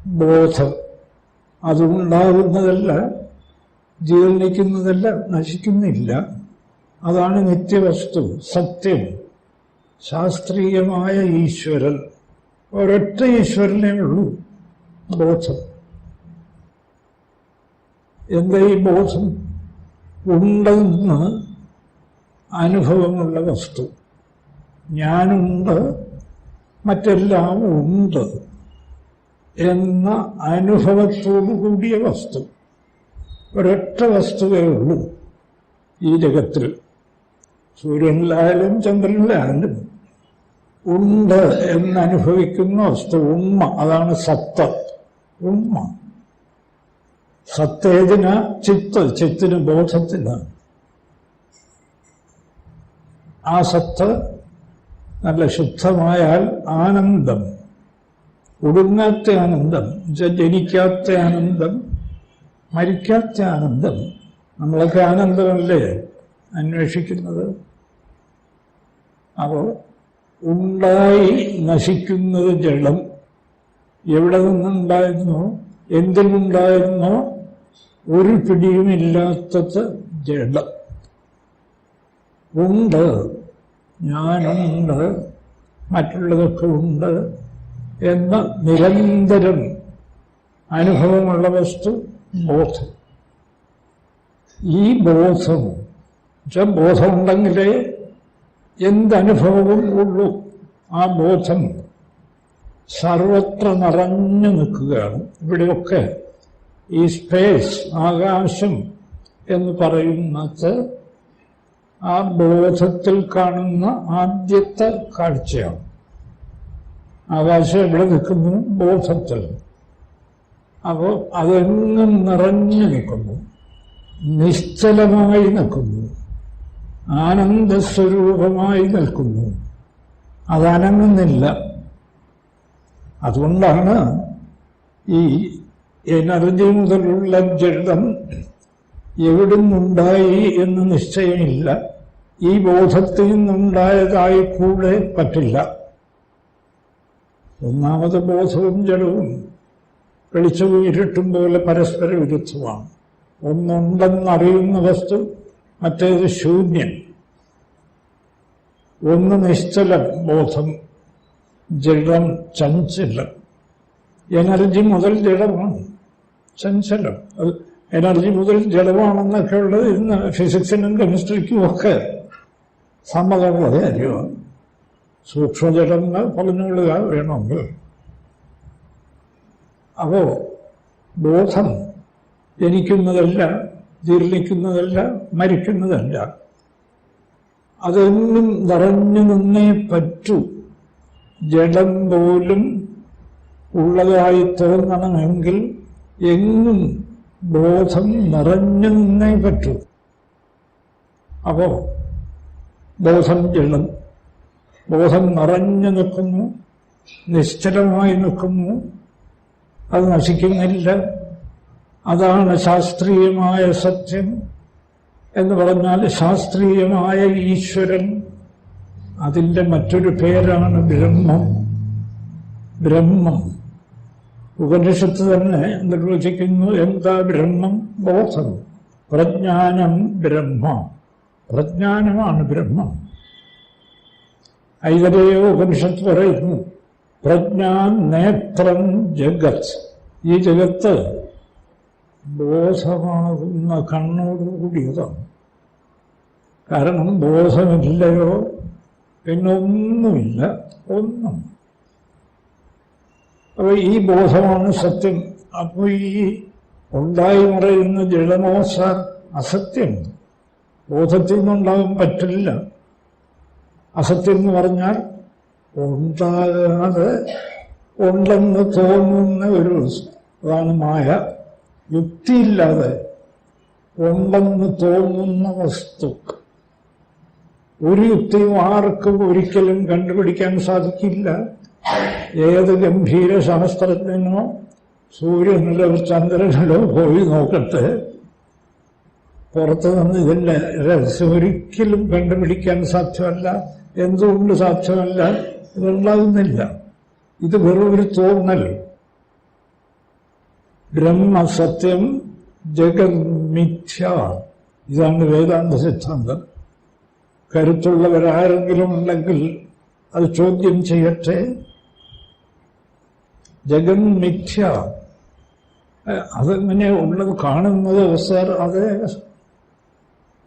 ബോധം. അതുണ്ടാകുന്നതല്ല, ജീർണിക്കുന്നതല്ല, നശിക്കുന്നില്ല. അതാണ് നിത്യവസ്തു, സത്യം, ശാസ്ത്രീയമായ ഈശ്വരൻ. ഒരൊറ്റ ഈശ്വരനേ ഉള്ളൂ, ബോധം. എന്താ ഈ ബോധം? ഉണ്ടെന്ന് അനുഭവമുള്ള വസ്തു. ഞാനുണ്ട്, മറ്റെല്ലാം ഉണ്ട് എന്ന അനുഭവത്തോടു കൂടിയ വസ്തു. ഒരൊറ്റ വസ്തുവേ ഉള്ളൂ ഈ ജഗത്തിൽ. സൂര്യനിലായാലും ചന്ദ്രനിലായാലും ഉണ്ട് എന്നനുഭവിക്കുന്ന വസ്തു ഉണ്മ. അതാണ് സത്ത്, ഉണ്മ. സത്തേതിന ചിത്ത്, ചിത്തിന് ബോധത്തിലാണ്. ആ സത്ത് നല്ല ശുദ്ധമായാൽ ആനന്ദം, ഒടുങ്ങാത്ത ആനന്ദം, ജനിക്കാത്ത ആനന്ദം, മരിക്കാത്ത ആനന്ദം. നമ്മളൊക്കെ ആനന്ദമല്ലേ അന്വേഷിക്കുന്നത്? അപ്പോൾ ഉണ്ടായി നശിക്കുന്നത് ജഡം. എവിടെ നിന്നുണ്ടായിരുന്നോ, എന്തിനുണ്ടായിരുന്നോ ഒരു പിടിയുമില്ലാത്തത് ജഡം. ഉണ്ട്, ഞാനുണ്ട്, മറ്റുള്ളതൊക്കെ ഉണ്ട് എന്ന നിരന്തരം അനുഭവമുള്ള വസ്തു ബോധം. ഈ ബോധം ബോധമുണ്ടെങ്കിലേ എന്തനുഭവവും ഉള്ളൂ. ആ ബോധം സർവത്ര നിറഞ്ഞു നിൽക്കുകയാണ്. ഇവിടെയൊക്കെ ഈ സ്പേസ്, ആകാശം എന്ന് പറയുന്നത് ആ ബോധത്തിൽ കാണുന്ന ആദ്യത്തെ കാഴ്ചയാണ്. ആകാശം എവിടെ നിൽക്കുന്നു? ബോധത്തിൽ. അപ്പോൾ അതെങ്ങും നിറഞ്ഞു നിൽക്കുന്നു, നിശ്ചലമായി നിൽക്കുന്നു, ആനന്ദസ്വരൂപമായി നിൽക്കുന്നു. അതനങ്ങുന്നില്ല. അതുകൊണ്ടാണ് ഈ എനർജി മുതലുള്ള ജഡം എവിടുന്നുണ്ടായി എന്ന് നിശ്ചയമില്ല. ഈ ബോധത്തിൽ നിന്നുണ്ടായതായി കൂടെ പറ്റില്ല. ഒന്നാമത് ബോധവും ജഡവും വെളിച്ചവും ഇരുട്ടും പോലെ പരസ്പര വിരുദ്ധമാണ്. ഒന്നുണ്ടെന്നറിയുന്ന വസ്തു, മറ്റേത് ശൂന്യൻ. ഒന്ന് നിശ്ചലം ബോധം, ജഡം ചഞ്ചലം. എനർജി മുതൽ ജഡമാണ്, ചഞ്ചലം. അത് എനർജി മുതൽ ജഡമാണെന്നൊക്കെ ഉള്ളത് ഇന്ന് ഫിസിക്സിനും കെമിസ്ട്രിക്കും ഒക്കെ സമ്മതമുള്ള കാര്യമാണ്. സൂക്ഷ്മജഡങ്ങൾ പറഞ്ഞുകൊള്ളുക വേണമെങ്കിൽ. അപ്പോ ബോധം ജനിക്കുന്നതല്ല, ജീർണിക്കുന്നതല്ല, മരിക്കുന്നതല്ല. അതെന്നും നിറഞ്ഞു നിന്നേ പറ്റൂ. ജഡം പോലും ഉള്ളതായി തോന്നണമെങ്കിൽ എങ്ങും ബോധം നിറഞ്ഞു നിന്നേ പറ്റൂ. അപ്പോ ബോധം ജഡം, ബോധം നിറഞ്ഞു നിൽക്കുന്നു, നിശ്ചലമായി നിൽക്കുന്നു, അത് നശിക്കുന്നില്ല. അതാണ് ശാസ്ത്രീയമായ സത്യം എന്ന് പറഞ്ഞാൽ ശാസ്ത്രീയമായ ഈശ്വരൻ. അതിൻ്റെ മറ്റൊരു പേരാണ് ബ്രഹ്മം. ബ്രഹ്മം ഉപനിഷത്ത് തന്നെ നിർവചിക്കുന്നു. എന്താ ബ്രഹ്മം? ബോധം, പ്രജ്ഞാനം ബ്രഹ്മ. പ്രജ്ഞാനമാണ് ബ്രഹ്മം. ഐതരേയ ഉപനിഷത്ത് പറയുന്നു പ്രജ്ഞാൻ നേത്രം ജഗത്. ഈ ജഗത്ത് ബോധമാകുന്ന കണ്ണോടുകൂടിയതാണ്. കാരണം ബോധമില്ലയോ പിന്നൊന്നുമില്ല, ഒന്നും. അപ്പോൾ ഈ ബോധമാണ് സത്യം. അപ്പോൾ ഈ ഉണ്ടായി മറയുന്ന ജഡമോ സാർ അസത്യം. ബോധത്തിൽ നിന്നുണ്ടാകാൻ പറ്റില്ല. അസത്യം എന്ന് പറഞ്ഞാൽ ഉണ്ടാകാതെ ഉണ്ടെന്ന് തോന്നുന്ന ഒരു വസ്തു, അതാണ് മായ. യുക്തിയില്ലാതെ ഉണ്ടെന്ന് തോന്നുന്ന വസ്തു ഒരു യുക്തിയും ആർക്കും ഒരിക്കലും കണ്ടുപിടിക്കാൻ സാധിക്കില്ല. ഏത് ഗംഭീര ശാസ്ത്രജ്ഞനോ സൂര്യനിലോ ചന്ദ്രനിലോ പോയി നോക്കട്ടെ, പുറത്തു നിന്ന് ഇതിൻ്റെ രഹസ്യം ഒരിക്കലും കണ്ടുപിടിക്കാൻ സാധ്യമല്ല. എന്തുകൊണ്ട് സാധ്യമല്ല? ഇതുണ്ടാകുന്നില്ല. ഇത് വെറും ഒരു തോന്നൽ. ബ്രഹ്മസത്യം ജഗന്മിഥ്യ. ഇതാണ് വേദാന്ത സിദ്ധാന്തം. കരുത്തുള്ളവരാരെങ്കിലും ഉണ്ടെങ്കിൽ അത് ചോദ്യം ചെയ്യട്ടെ. ജഗന്മിഥ്യ അതെങ്ങനെ ഉള്ളത് കാണുന്നത് സർ? അത്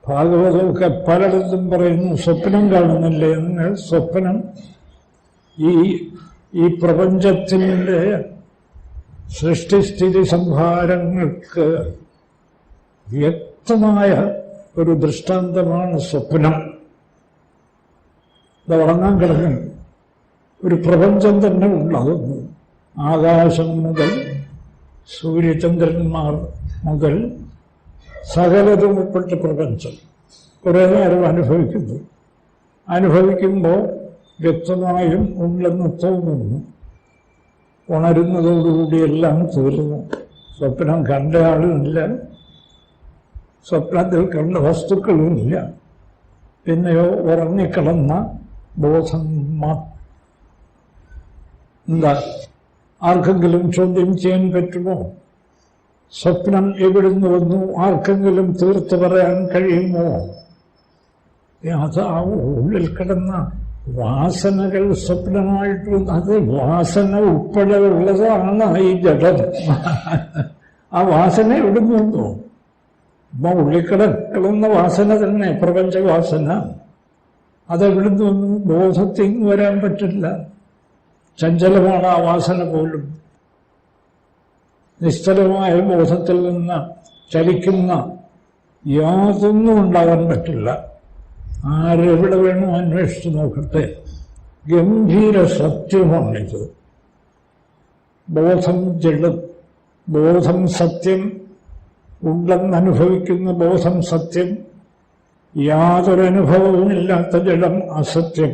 ഭാഗവതമൊക്കെ പലയിടത്തും പറയുന്നു സ്വപ്നം കാണുന്നില്ലേ എന്ന്. സ്വപ്നം ഈ പ്രപഞ്ചത്തിൻ്റെ സൃഷ്ടിസ്ഥിതി സംഹാരങ്ങൾക്ക് വ്യക്തമായ ഒരു ദൃഷ്ടാന്തമാണ് സ്വപ്നം. ഇത് ഉറങ്ങാൻ കിടക്കും ഒരു പ്രപഞ്ചം തന്നെ ഉണ്ടാകുന്നു. ആകാശം മുതൽ സൂര്യചന്ദ്രന്മാർ മുതൽ സകലതും ഉൾപ്പെട്ട പ്രപഞ്ചം കുറേ നേരം അനുഭവിക്കുമ്പോൾ വ്യക്തമായും ഉണ്ടെന്ന് തോന്നുന്നു. ഉണരുന്നതോടുകൂടി എല്ലാം തീർന്നു. സ്വപ്നം കണ്ട ആളുമില്ല, സ്വപ്നത്തിൽ കണ്ട വസ്തുക്കളുമില്ല. പിന്നെയോ ഉറങ്ങിക്കിടന്ന ബോധം എന്താ? ആർക്കെങ്കിലും ചോദ്യം ചെയ്യാൻ പറ്റുമോ? സ്വപ്നം എവിടുന്ന് വന്നു? ആർക്കെങ്കിലും തീർത്ത് പറയാൻ കഴിയുമോ? അത് ആ ഉള്ളിൽ കിടന്ന വാസനകൾ സ്വപ്നമായിട്ട്, അത് വാസന ഉൾപ്പെടെ ഉള്ളതാണ് ഈ ജഡം. ആ വാസന എവിടുന്ന് വന്നു? അപ്പൊ ഉള്ളിക്കിടക്കുന്ന വാസന തന്നെ പ്രപഞ്ചവാസന. അതെവിടുന്ന് വന്നു? ബോധത്തിൽ വരാൻ പറ്റില്ല. ചഞ്ചലമാണ് ആ വാസന പോലും. നിശ്ചലമായ ബോധത്തിൽ നിന്ന് ചലിക്കുന്ന യാതൊന്നും ഉണ്ടാകാൻ പറ്റില്ല. ആരെവിടെ വേണോ അന്വേഷിച്ച് നോക്കട്ടെ. ഗംഭീര സത്യമാണിത്. ബോധം ജഡം, ബോധം സത്യം, ഉണ്ടെന്നനുഭവിക്കുന്ന ബോധം സത്യം, യാതൊരനുഭവവുമില്ലാത്ത ജഡം അസത്യം.